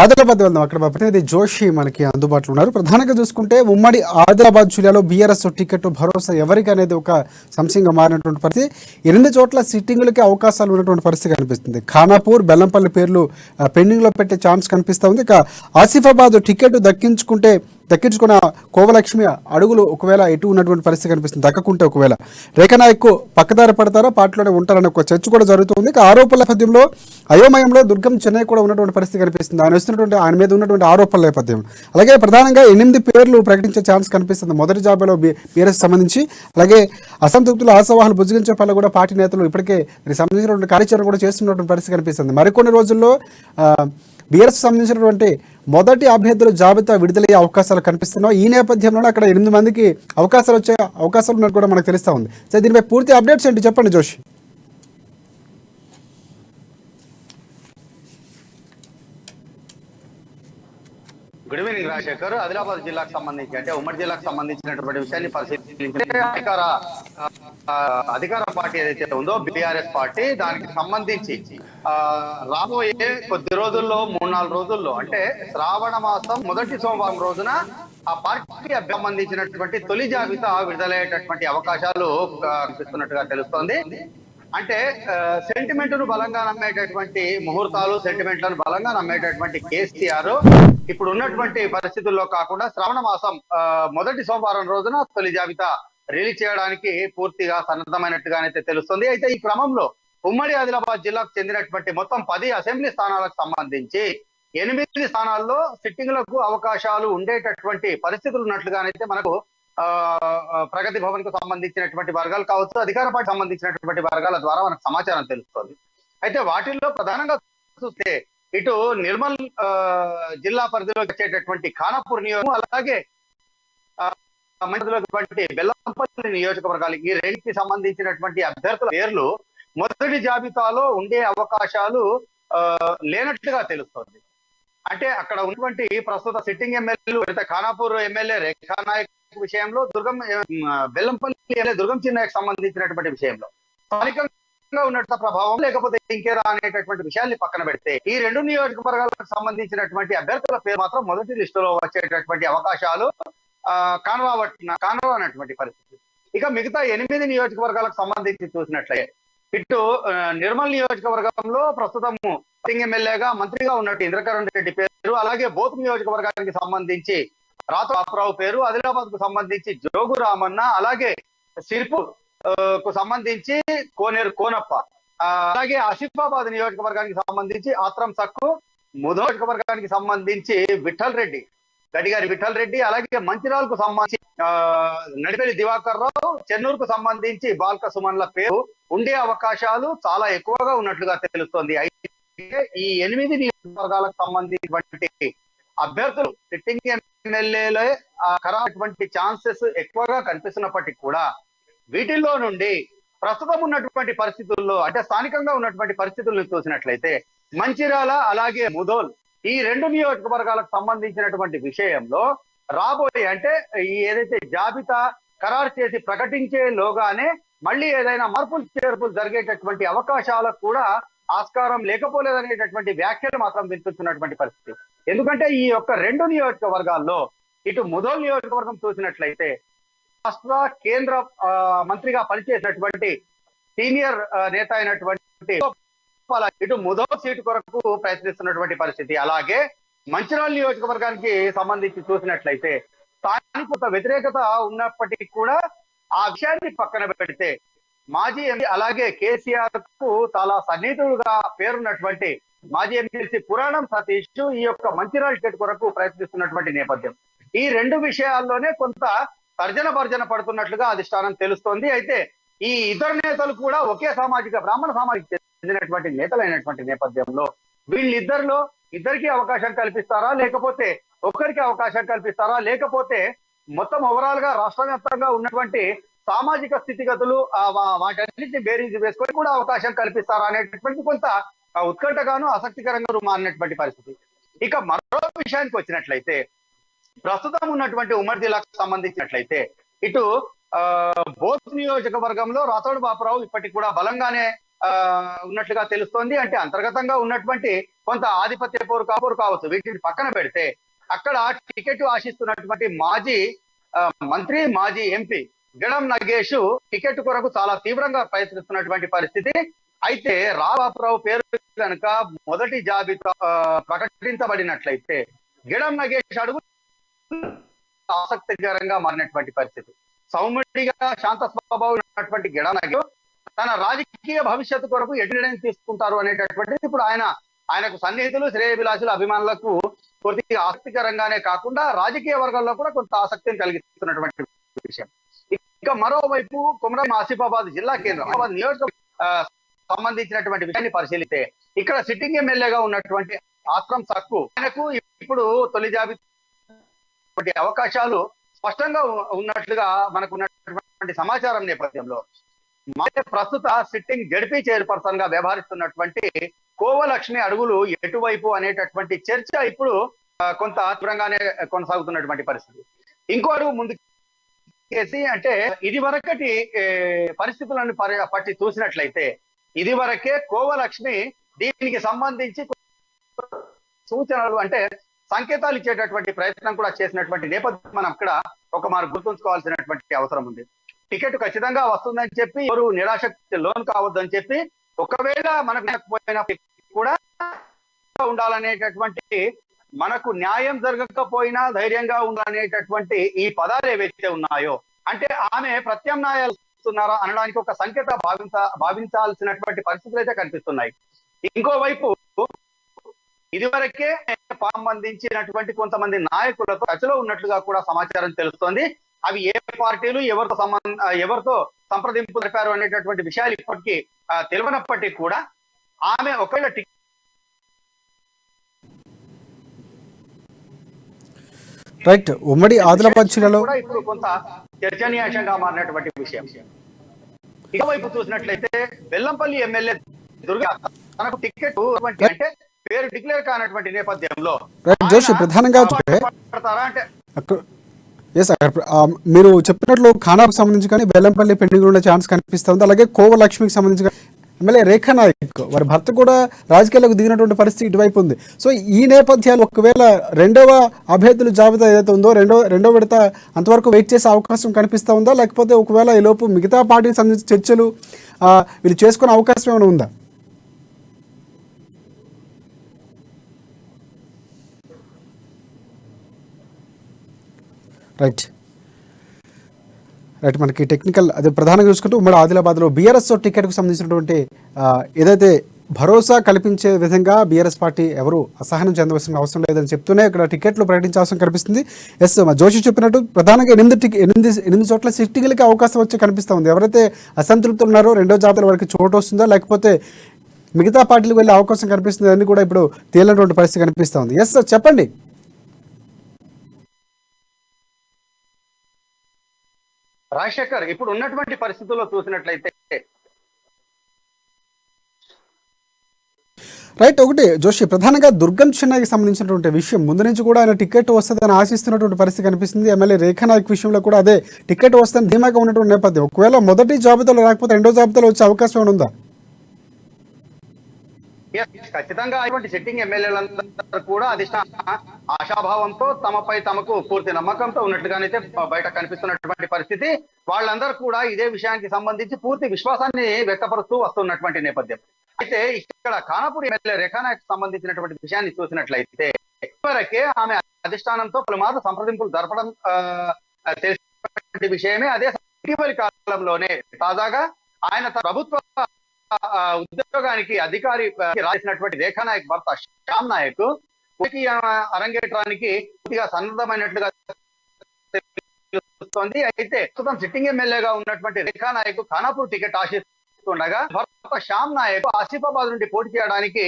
ఆదిలాబాద్ వెళ్దాం. అక్కడ మా ప్రతినిధి జోషి మనకి అందుబాటులో ఉన్నారు. ప్రధానంగా చూసుకుంటే ఉమ్మడి ఆదిలాబాద్ జిల్లాలో బీఆర్ఎస్ టికెట్ భరోసా ఎవరికి అనేది ఒక సంశయంగా మారినటువంటి పరిస్థితి. 8 చోట్ల సిట్టింగులకి అవకాశాలు ఉన్నటువంటి పరిస్థితి కనిపిస్తుంది. ఖానాపూర్, బెల్లంపల్లి పేర్లు పెండింగ్లో పెట్టే ఛాన్స్ కనిపిస్తూ ఉంది. ఇక ఆసిఫాబాద్ టికెట్ దక్కించుకున్న కోవలక్ష్మి అడుగులు ఒకవేళ ఎటు ఉన్నటువంటి పరిస్థితి కనిపిస్తుంది. దక్కకుంటే ఒకవేళ రేఖనాయక్ పక్కదారి పడతారా, పార్టీలోనే ఉంటారని ఒక చర్చ కూడా జరుగుతుంది. ఇక ఆరోపణల నేపథ్యంలో అయోమయంలో దుర్గం చెన్నై కూడా ఉన్నటువంటి పరిస్థితి కనిపిస్తుంది. ఆయన మీద ఉన్నటువంటి ఆరోపణల నేపథ్యం. అలాగే ప్రధానంగా 8 పేర్లు ప్రకటించే ఛాన్స్ కనిపిస్తుంది మొదటి జాబితాలో బీఆర్ఎస్ సంబంధించి. అలాగే అసంతృప్తులు ఆశావాహులు బుజ్జిగించే పనులు కూడా పార్టీ నేతలు ఇప్పటికే దీనికి సంబంధించినటువంటి కార్యాచరణ కూడా చేస్తున్నటువంటి పరిస్థితి కనిపిస్తుంది. మరికొన్ని రోజుల్లో బీఆర్ఎస్ సంబంధించినటువంటి మొదటి అభ్యర్థుల జాబితా విడుదలయ్యే అవకాశాలు కనిపిస్తున్నాయి. ఈ నేపథ్యంలోనే అక్కడ 8 మందికి అవకాశాలు వచ్చే అవకాశాలు ఉన్నట్టు కూడా మనకు తెలుస్తూ ఉంది. సో దీనిపై పూర్తి అప్డేట్స్ ఏంటి చెప్పండి జోషి. Good evening Rajasekhar. ఆదిలాబాద్ జిల్లాకు సంబంధించి అంటే ఉమ్మడి జిల్లాకు సంబంధించినటువంటి విషయాన్ని పరిశీలించే అధికార పార్టీ ఏదైతే ఉందో బీఆర్ఎస్ పార్టీ, దానికి సంబంధించి రాబోయే కొద్ది రోజుల్లో 3-4 రోజుల్లో అంటే శ్రావణ మాసం మొదటి సోమవారం రోజున ఆ పార్టీకి సంబంధించినటువంటి తొలి జాబితా విడుదలయ్యేటటువంటి అవకాశాలు కనిపిస్తున్నట్టుగా తెలుస్తోంది. అంటే సెంటిమెంట్ ను బలంగా నమ్మేటటువంటి ముహూర్తాలు, సెంటిమెంట్లను బలంగా నమ్మేటటువంటి కేసీఆర్ ఇప్పుడు ఉన్నటువంటి పరిస్థితుల్లో కాకుండా శ్రావణ మాసం మొదటి సోమవారం రోజున తొలి జాబితా రిలీజ్ చేయడానికి పూర్తిగా సన్నద్ధమైనట్టుగానైతే తెలుస్తుంది. అయితే ఈ క్రమంలో ఉమ్మడి ఆదిలాబాద్ జిల్లాకు చెందినటువంటి మొత్తం 10 అసెంబ్లీ స్థానాలకు సంబంధించి 8 స్థానాల్లో సిట్టింగ్లకు అవకాశాలు ఉండేటటువంటి పరిస్థితులు ఉన్నట్లుగానైతే మనకు ప్రగతి భవన్ కు సంబంధించినటువంటి వర్గాలు కావచ్చు, అధికార పార్టీ సంబంధించినటువంటి వర్గాల ద్వారా మనకు సమాచారం తెలుస్తుంది. అయితే వాటిల్లో ప్రధానంగా చూస్తే ఇటు నిర్మల్ జిల్లా పరిధిలోకి వచ్చేటటువంటి ఖానాపూర్ నియోజకవర్గం, అలాగే బెల్లంపల్లి నియోజకవర్గాలు, ఈ రెండింటికి సంబంధించినటువంటి అభ్యర్థుల పేర్లు మొదటి జాబితాలో ఉండే అవకాశాలు లేనట్లుగా తెలుస్తోంది. అంటే అక్కడ ఉన్నటువంటి ప్రస్తుత సిట్టింగ్ ఎమ్మెల్యేలు ఖానాపూర్ ఎమ్మెల్యే రేఖానాయక్ విషయంలో, బెల్లంపల్లి ఎమ్మెల్యే దుర్గం చిన్నయ్యకు సంబంధించినటువంటి విషయంలో స్థానికంగా ఉన్నట్టు ప్రభావం లేకపోతే ఇంకేరా అనేటటువంటి విషయాన్ని పక్కన పెడితే ఈ 2 నియోజకవర్గాలకు సంబంధించినటువంటి అభ్యర్థుల పేరు మాత్రం మొదటి లిస్టులో వచ్చేటటువంటి అవకాశాలు కానరానటువంటి పరిస్థితి. ఇక మిగతా 8 నియోజకవర్గాలకు సంబంధించి చూసినట్లయితే ఇటు నిర్మల్ నియోజకవర్గంలో ప్రస్తుతం సిట్టింగ్ ఎమ్మెల్యేగా మంత్రిగా ఉన్నట్టు ఇంద్రకరణ్ రెడ్డి పేరు, అలాగే బోత్ నియోజకవర్గానికి సంబంధించి రాథోరావు పేరు, ఆదిలాబాద్ కు సంబంధించి జోగు రామన్న, అలాగే సిర్పూర్ కు సంబంధించి కోనేరు కోనప్ప, అలాగే ఆసిఫాబాద్ నియోజకవర్గానికి సంబంధించి ఆత్రం సక్కు, ముధోల్ నియోజకవర్గానికి సంబంధించి గడిగారి విఠల్ రెడ్డి, అలాగే మంచిరాల్ కు సంబంధించి నడిపల్లి దివాకర్ రావు, చెన్నూరుకు సంబంధించి బాల్క సుమన్ల పేరు ఉండే అవకాశాలు చాలా ఎక్కువగా ఉన్నట్లుగా తెలుస్తోంది. అయితే ఈ 8 నియోజకవర్గాలకు సంబంధించినటువంటి అభ్యర్థులు సిట్టింగ్ ఎమ్మెల్యేలే ఖరాటువంటి ఛాన్సెస్ ఎక్కువగా కనిపిస్తున్నప్పటికీ కూడా వీటిల్లో నుండి ప్రస్తుతం ఉన్నటువంటి పరిస్థితుల్లో అంటే స్థానికంగా ఉన్నటువంటి పరిస్థితులను చూసినట్లయితే మంచిర్యాల అలాగే ముధోల్ ఈ 2 నియోజకవర్గాలకు సంబంధించినటువంటి విషయంలో రాబోయే అంటే ఈ ఏదైతే జాబితా ఖరారు చేసి ప్రకటించేలోగానే మళ్ళీ ఏదైనా మార్పులు చేర్పులు జరిగేటటువంటి అవకాశాలకు కూడా ఆస్కారం లేకపోలేదనేటటువంటి వ్యాఖ్యలు మాత్రం వినిపిస్తున్నటువంటి పరిస్థితి. ఎందుకంటే ఈ యొక్క 2 నియోజకవర్గాల్లో ఇటు ముధోల్ నియోజకవర్గం చూసినట్లయితే రాష్ట్ర కేంద్ర మంత్రిగా పనిచేసినటువంటి సీనియర్ నేత అయినటువంటి ఇటు ముధోల్ సీటు కొరకు ప్రయత్నిస్తున్నటువంటి పరిస్థితి. అలాగే మంచిర్యాల నియోజకవర్గానికి సంబంధించి చూసినట్లయితే స్థానిక వ్యతిరేకత ఉన్నప్పటికీ కూడా ఆ విషయాన్ని పక్కన పెడితే మాజీ ఎంపీ అలాగే కేసీఆర్ కు చాలా సన్నిహితుడుగా పేరున్నటువంటి మాజీ ఎమ్మెల్సీ పురాణం సతీష్ ఈ యొక్క మంచిర్యాల టికెట్ కొరకు ప్రయత్నిస్తున్నటువంటి నేపథ్యం. ఈ 2 విషయాల్లోనే కొంత తర్జన భర్జన పడుతున్నట్లుగా అధిష్టానం తెలుస్తోంది. అయితే ఈ ఇద్దరు నేతలు కూడా ఒకే బ్రాహ్మణ సామాజిక చెందినటువంటి నేతలైనటువంటి నేపథ్యంలో వీళ్ళిద్దరిలో ఇద్దరికి అవకాశం కల్పిస్తారా, లేకపోతే ఒక్కరికి అవకాశం కల్పిస్తారా, లేకపోతే మొత్తం ఓవరాల్ గా రాష్ట్ర వ్యాప్తంగా ఉన్నటువంటి సామాజిక స్థితిగతులు వాటన్నిటిని బేరీజు వేసుకొని కూడా అవకాశం కల్పిస్తారా అనేటటువంటి కొంత ఉత్కంఠగాను ఆసక్తికరంగా మారినటువంటి పరిస్థితి. ఇక మరో విషయానికి వచ్చినట్లయితే ప్రస్తుతం ఉన్నటువంటి ఉమ్మడి జిల్లాకు సంబంధించినట్లయితే ఇటు బోత్ నియోజకవర్గంలో రాథోడ్ బాపురావు ఇప్పటికి కూడా బలంగానే ఉన్నట్లుగా తెలుస్తోంది. అంటే అంతర్గతంగా ఉన్నటువంటి కొంత ఆధిపత్య పోరు కావచ్చు. వీటిని పక్కన పెడితే అక్కడ టికెట్ ఆశిస్తున్నటువంటి మాజీ మంత్రి, మాజీ ఎంపీ గెడం నగేష్ టికెట్ కొరకు చాలా తీవ్రంగా ప్రయత్నిస్తున్నటువంటి పరిస్థితి. అయితే రావు పేరు కనుక మొదటి జాబితా ప్రకటించబడినట్లయితే గెడం నగేష్ అడుగు ఆసక్తికరంగా మారినటువంటి పరిస్థితి. సౌమ్యుడిగా శాంత స్వభావం ఉన్నటువంటి గెడం నగేష్ తన రాజకీయ భవిష్యత్తు కొరకు ఎటు నిర్ణయం తీసుకుంటారు అనేటటువంటిది ఇప్పుడు ఆయనకు సన్నిహితులు, శ్రేయభిలాషులు, అభిమానులకు పూర్తిగా ఆసక్తికరంగానే కాకుండా రాజకీయ వర్గాల్లో కూడా కొంత ఆసక్తిని కలిగిస్తున్నటువంటి విషయం. ఇక మరోవైపు కొమరం ఆసిఫాబాద్ జిల్లా కేంద్రం నియోజకవర్గం సంబంధించినటువంటి విషయాన్ని పరిశీలిస్తే ఇక్కడ సిట్టింగ్ ఎమ్మెల్యేగా ఉన్నటువంటి ఆక్రమ్ సక్కు ఆయనకు ఇప్పుడు తొలి జాబితా అవకాశాలు స్పష్టంగా ఉన్నట్లుగా మనకు ఉన్నటువంటి సమాచారం నేపథ్యంలో ప్రస్తుత సిట్టింగ్ జడ్పీ చైర్పర్సన్ గా వ్యవహరిస్తున్నటువంటి కోవలక్ష్మి అడుగులు ఎటువైపు అనేటటువంటి చర్చ ఇప్పుడు కొంత తీవ్రంగానే కొనసాగుతున్నటువంటి పరిస్థితి. ఇంకో అడుగు ముందు అంటే ఇది వరకటి పరిస్థితులను పట్టి చూసినట్లయితే ఇది వరకే కోవలక్ష్మి దీనికి సంబంధించి సూచనలు అంటే సంకేతాలు ఇచ్చేటటువంటి ప్రయత్నం కూడా చేసినటువంటి నేపథ్యం మనం ఇక్కడ ఒక మారు గుర్తుంచుకోవాల్సినటువంటి అవసరం ఉంది. టికెట్ ఖచ్చితంగా వస్తుందని చెప్పి ఎవరు నిరాశక్తి లోన్ కావద్దని చెప్పి ఒకవేళ మనకు పోయినా కూడా ఉండాలనేటటువంటి మనకు న్యాయం జరగకపోయినా ధైర్యంగా ఉండాలనేటటువంటి ఈ పదాలు ఏవైతే ఉన్నాయో అంటే ఆమె ప్రత్యామ్నాయాలు ఇస్తున్నారా అనడానికి ఒక సంకేత భావించాల్సినటువంటి పరిస్థితులు అయితే కనిపిస్తున్నాయి. ఇంకోవైపు ఇదివరకే సంబంధించినటువంటి కొంతమంది నాయకులతో టచ్లో ఉన్నట్లుగా కూడా సమాచారం తెలుస్తోంది. అవి ఏ పార్టీలు ఎవరితో సంప్రదింపు జరిపారు అనేటటువంటి విషయాలు ఇప్పటికీ తెలియనప్పటికీ కూడా ఆమె ఒకవేళ రైట్ ఉమ్మడి ఆదిలాబాద్ జిల్లాలో ఇప్పుడు కొంత చర్చనీయాంశంగా మారినటువంటి విషయం. ఇకవైపు చూసినట్లయితే బెల్లంపల్లి ఎమ్మెల్యే దుర్గా తనకు టికెట్ అంటే పేరు డిక్లేర్ కానటువంటి నేపథ్యంలో జోషి ప్రధానంగా అంటే మీరు చెప్పినట్లు ఖానాకు సంబంధించి కానీ బెల్లంపల్లి పెండింగ్ ఉండే ఛాన్స్ కనిపిస్తుంది. అలాగే కోవలక్ష్మికి సంబంధించి ఎమ్మెల్యే రేఖా నాయక్ వారి భర్త కూడా రాజకీయాలకు దిగినటువంటి పరిస్థితి ఇటువైపు ఉంది. సో ఈ నేపథ్యాలు ఒకవేళ రెండవ అభ్యర్థుల జాబితా ఏదైతే ఉందో రెండో విడత అంతవరకు వెయిట్ చేసే అవకాశం కనిపిస్తూ ఉందా, లేకపోతే ఒకవేళ ఈ లోపు మిగతా పార్టీకి సంబంధించిన చర్చలు వీళ్ళు చేసుకునే అవకాశం ఏమైనా ఉందా? రైట్ మనకి టెక్నికల్ అది ప్రధానంగా చూసుకుంటూ ఉమ్మడి ఆదిలాబాద్లో బీఆర్ఎస్ టికెట్కు సంబంధించినటువంటి ఏదైతే భరోసా కల్పించే విధంగా బీఆర్ఎస్ పార్టీ ఎవరు అసహనం చెందవలసిన అవసరం లేదని చెప్తూనే ఇక్కడ టికెట్లు ప్రకటించాల్సిన కనిపిస్తుంది. జోషి చెప్పినట్టు ప్రధానంగా 8 చోట్ల సిట్టింగ్లకి అవకాశం వచ్చి కనిపిస్తూ ఉంది. ఎవరైతే అసంతృప్తులు ఉన్నారో రెండో జాతర వారికి చోటు వస్తుందా, లేకపోతే మిగతా పార్టీలకు వెళ్ళే అవకాశం కనిపిస్తుంది అని కూడా ఇప్పుడు తేలినటువంటి పరిస్థితి కనిపిస్తూ ఉంది. చెప్పండి. రాజశేఖర్ ఇప్పుడు ఉన్నటువంటి పరిస్థితుల్లో చూసినట్లయితే రైట్ ఒకటి జోషి ప్రధానంగా దుర్గం చిన్నకి సంబంధించినటువంటి విషయం ముందు నుంచి కూడా ఆయన టికెట్ వస్తుందని ఆశిస్తున్నటువంటి పరిస్థితి కనిపిస్తుంది. ఎమ్మెల్యే రేఖా నాయక్ విషయంలో కూడా అదే టికెట్ వస్తుందని ధీమాగా ఉన్నటువంటి నేపథ్యం. ఒకవేళ మొదటి జాబితాలో రాకపోతే రెండో జాబితాలో వచ్చే అవకాశం ఏమైనా ఉందా? ఖచ్చితంగా అటువంటి సిట్టింగ్ ఎమ్మెల్యేలందరూ కూడా అధిష్టాన ఆశాభావంతో తమపై తమకు పూర్తి నమ్మకంతో ఉన్నట్లుగానైతే బయట కనిపిస్తున్నటువంటి పరిస్థితి. వాళ్ళందరూ కూడా ఇదే విషయానికి సంబంధించి పూర్తి విశ్వాసాన్ని వ్యక్తపరుస్తూ వస్తున్నటువంటి నేపథ్యం. అయితే ఇక్కడ ఖానాపూర్ ఎమ్మెల్యే రేఖా నాయక్ సంబంధించినటువంటి విషయాన్ని చూసినట్లయితే ఇప్పటివరకే ఆమె అధిష్టానంతో పలుమార్లు సంప్రదింపులు జరపడం తెలిసినటువంటి విషయమే. అదే ఇటీవలి కాలంలోనే తాజాగా ఆయన ప్రభుత్వ ఉద్యోగానికి అధికారి రాసినటువంటి రేఖా నాయక్ భర్త శ్యామ్ నాయక్ అరంగేట్రానికి పూర్తిగా సన్నద్ధమైనట్లుగా తెలుస్తోంది. అయితే ప్రస్తుతం సిట్టింగ్ ఎమ్మెల్యేగా ఉన్నటువంటి రేఖా నాయక్ ఖానాపూర్ టికెట్ ఆశిస్తుండగా భర్త శ్యామ్ నాయక్ ఆసిఫాబాద్ నుండి పోటీ చేయడానికి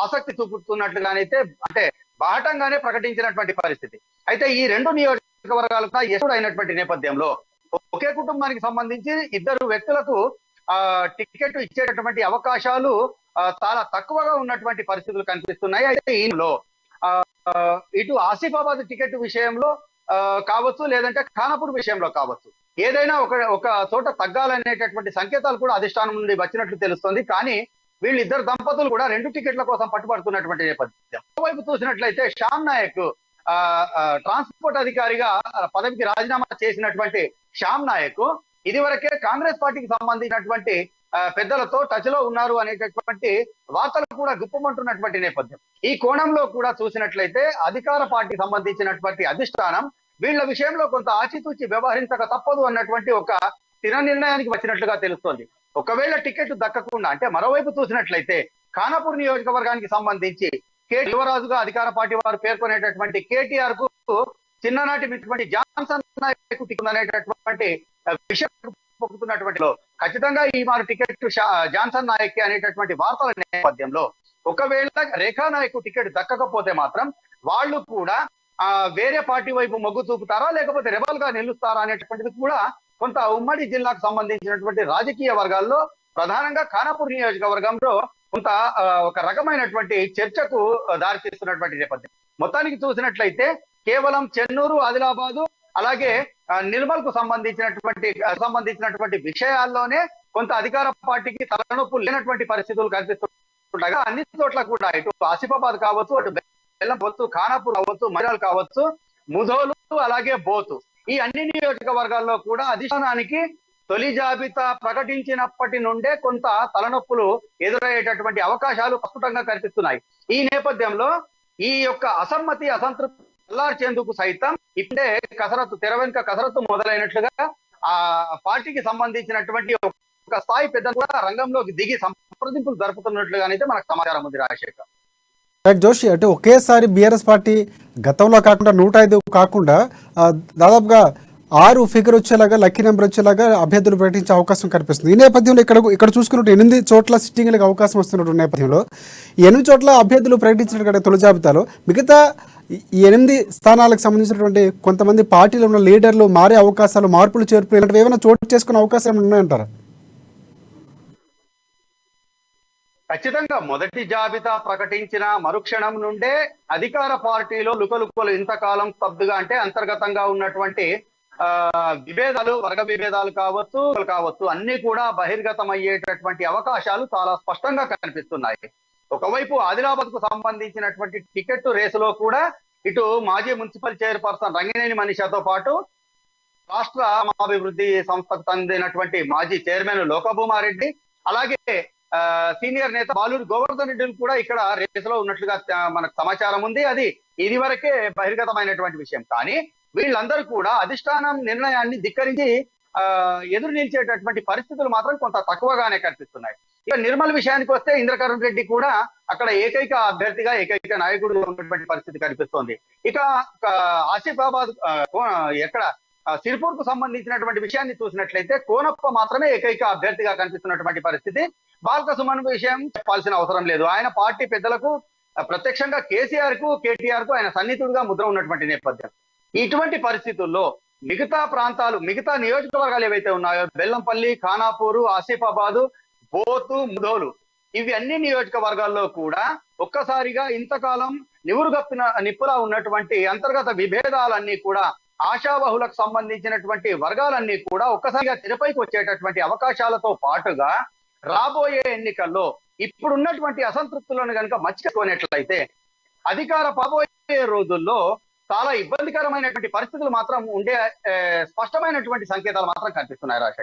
ఆసక్తి చూపుతున్నట్లుగానైతే అంటే బాహటంగానే ప్రకటించినటువంటి పరిస్థితి. అయితే ఈ రెండు నియోజకవర్గాలకు ఎప్పుడు అయినటువంటి నేపథ్యంలో ఒకే కుటుంబానికి సంబంధించి ఇద్దరు వ్యక్తులకు టికెట్ ఇచ్చేటటువంటి అవకాశాలు చాలా తక్కువగా ఉన్నటువంటి పరిస్థితులు కనిపిస్తున్నాయి. అయితే ఈలో ఇటు ఆసిఫాబాద్ టికెట్ విషయంలో కావచ్చు, లేదంటే ఖానాపూర్ విషయంలో కావచ్చు, ఏదైనా ఒక చోట తగ్గాలనేటటువంటి సంకేతాలు కూడా అధిష్టానం నుండి వచ్చినట్లు తెలుస్తుంది. కానీ వీళ్ళిద్దరు దంపతులు కూడా 2 టికెట్ల కోసం పట్టుబడుతున్నటువంటి నేపథ్యం. వైపు చూసినట్లయితే శ్యామ్ నాయక్ ట్రాన్స్పోర్ట్ అధికారిగా పదవికి రాజీనామా చేసినటువంటి శ్యామ్ నాయక్ ఇదివరకే కాంగ్రెస్ పార్టీకి సంబంధించినటువంటి పెద్దలతో టచ్ లో ఉన్నారు అనేటటువంటి వార్తలు కూడా గుప్పమంటున్నటువంటి నేపథ్యం. ఈ కోణంలో కూడా చూసినట్లయితే అధికార పార్టీకి సంబంధించినటువంటి అధిష్టానం వీళ్ళ విషయంలో కొంత ఆచితూచి వ్యవహరించక తప్పదు అన్నటువంటి ఒక స్థిర నిర్ణయానికి వచ్చినట్లుగా తెలుస్తోంది. ఒకవేళ టికెట్ దక్కకుండా అంటే మరోవైపు చూసినట్లయితే ఖానాపూర్ నియోజకవర్గానికి సంబంధించి యువరాజుగా అధికార పార్టీ వారు పేర్కొనేటటువంటి కేటీఆర్ కు చిన్ననాటి మిత్రుడి జాన్సన్ నాయక్ టికెట్ అనేటటువంటి విషయం పొక్కుతున్నటువంటి ఖచ్చితంగా ఈ మారు టికెట్ జాన్సన్ నాయక్ అనేటటువంటి వార్తల నేపథ్యంలో ఒకవేళ రేఖా నాయక్ టికెట్ దక్కకపోతే మాత్రం వాళ్ళు కూడా వేరే పార్టీ వైపు మొగ్గు చూపుతారా లేకపోతే రెబల్ గా నిలుస్తారా అనేటువంటిది కూడా కొంత ఉమ్మడి జిల్లాకు సంబంధించినటువంటి రాజకీయ వర్గాల్లో ప్రధానంగా ఖానాపూర్ నియోజకవర్గంలో కొంత ఒక రకమైనటువంటి చర్చకు దారితీస్తున్నటువంటి నేపథ్యం. మొత్తానికి చూసినట్లయితే కేవలం చెన్నూరు, ఆదిలాబాదు అలాగే నిర్మల్ కు సంబంధించినటువంటి విషయాల్లోనే కొంత అధికార పార్టీకి తలనొప్పు లేనటువంటి పరిస్థితులు కనిపిస్తుండగా అన్ని చోట్ల కూడా ఇటు ఆసిఫాబాద్ కావచ్చు, అటు బెల్లం కావచ్చు, ఖానాపూర్ కావచ్చు, మంచిర్యాల కావచ్చు, ముధోలు అలాగే బోతు ఈ అన్ని నియోజకవర్గాల్లో కూడా అధిష్టానానికి తొలి జాబితా ప్రకటించినప్పటి నుండే కొంత తలనొప్పులు ఎదురయ్యేటటువంటి అవకాశాలు ప్రస్ఫుటంగా కనిపిస్తున్నాయి. ఈ నేపథ్యంలో ఈ యొక్క అసంతృప్తి చల్లార్చేందుకు సైతం ఇప్పుడే తెర వెనుక కసరత్తు మొదలైనట్లుగా ఆ పార్టీకి సంబంధించినటువంటి ఒక స్థాయి పెద్ద కూడా రంగంలోకి దిగి సంప్రదింపులు జరుపుతున్నట్లుగానైతే మనకు సమాచారం ఉంది. రాజశేఖర్ జోషి, అంటే ఒకేసారి బీఆర్ఎస్ పార్టీ గతంలో కాకుండా 105 కాకుండా దాదాపుగా 6 ఫిగర్ వచ్చేలాగా, లక్కీ నెంబర్ వచ్చేలాగా అభ్యర్థులు ప్రకటించే అవకాశం కనిపిస్తుంది. ఈ నేపథ్యంలో ఇక్కడ చూసుకున్నట్టు 8 చోట్ల సిట్టింగ్లకు అవకాశం వస్తున్నటువంటి నేపథ్యంలో ఈ 8 చోట్ల అభ్యర్థులు ప్రకటించినటువంటి తొలి జాబితాలో మిగతా ఈ 8 స్థానాలకు సంబంధించినటువంటి కొంతమంది పార్టీలో ఉన్న లీడర్లు మారే అవకాశాలు, మార్పులు చేర్పులు ఇలాంటివి ఏమైనా చోటు చేసుకునే అవకాశాలు ఉన్నాయంటారా? ఖచ్చితంగా మొదటి జాబితా ప్రకటించిన మరుక్షణం నుండే అధికార పార్టీలో లుకలుకలు ఇంతకాలం స్తబ్దుగా అంటే అంతర్గతంగా ఉన్నటువంటి విభేదాలు, వర్గ విభేదాలు కావచ్చు అన్ని కూడా బహిర్గతం అయ్యేటటువంటి అవకాశాలు చాలా స్పష్టంగా కనిపిస్తున్నాయి. ఒకవైపు ఆదిలాబాద్ కు సంబంధించినటువంటి టికెట్ రేసులో కూడా ఇటు మాజీ మున్సిపల్ చైర్పర్సన్ రంగినేని మనీషాతో పాటు రాష్ట్ర అభివృద్ధి సంస్థకు చెందినటువంటి మాజీ చైర్మన్ లోకభూమారెడ్డి అలాగే సీనియర్ నేత బాలూరు గోవర్ధన్ రెడ్డిలు కూడా ఇక్కడ రేసులో ఉన్నట్లుగా మనకు సమాచారం ఉంది. అది ఇది వరకే బహిర్గతమైనటువంటి విషయం. కానీ వీళ్ళందరూ కూడా అధిష్టానం నిర్ణయాన్ని ధిక్కరించి ఎదురు నిలిచేటటువంటి పరిస్థితులు మాత్రం కొంత తక్కువగానే కనిపిస్తున్నాయి. ఇక నిర్మల్ విషయానికి వస్తే ఇంద్రకరణ్ రెడ్డి కూడా అక్కడ ఏకైక అభ్యర్థిగా, ఏకైక నాయకుడు ఉన్నటువంటి పరిస్థితి కనిపిస్తోంది. ఇక ఆసిఫాబాద్ ఎక్కడ సిరిపూర్ కు సంబంధించినటువంటి విషయాన్ని చూసినట్లయితే కోనప్ప మాత్రమే ఏకైక అభ్యర్థిగా కనిపిస్తున్నటువంటి పరిస్థితి. బాల్క సుమన్ విషయం చెప్పాల్సిన అవసరం లేదు. ఆయన పార్టీ పెద్దలకు ప్రత్యక్షంగా కేటీఆర్ కు ఆయన సన్నిహితుడిగా ముద్ర ఉన్నటువంటి నేపథ్యం. ఇటువంటి పరిస్థితుల్లో మిగతా నియోజకవర్గాలు ఏవైతే ఉన్నాయో బెల్లంపల్లి, ఖానాపూరు, ఆసిఫాబాదు, బోతు, ముధోలు ఇవి అన్ని నియోజకవర్గాల్లో కూడా ఒక్కసారిగా ఇంతకాలం నిప్పులా ఉన్నటువంటి అంతర్గత విభేదాలన్నీ కూడా ఆశావహులకు సంబంధించినటువంటి వర్గాలన్నీ కూడా ఒక్కసారిగా తెరపైకి వచ్చేటటువంటి అవకాశాలతో పాటుగా రాబోయే ఎన్నికల్లో ఇప్పుడున్నటువంటి అసంతృప్తులను కనుక మర్చిపోయినట్లయితే రాబోయే రోజుల్లో చాలా ఇబ్బందికరమైనటువంటి పరిస్థితులు మాత్రం ఉండే స్పష్టమైనటువంటి సంకేతాలు మాత్రం కనిపిస్తున్నాయి. రాజశేఖర్.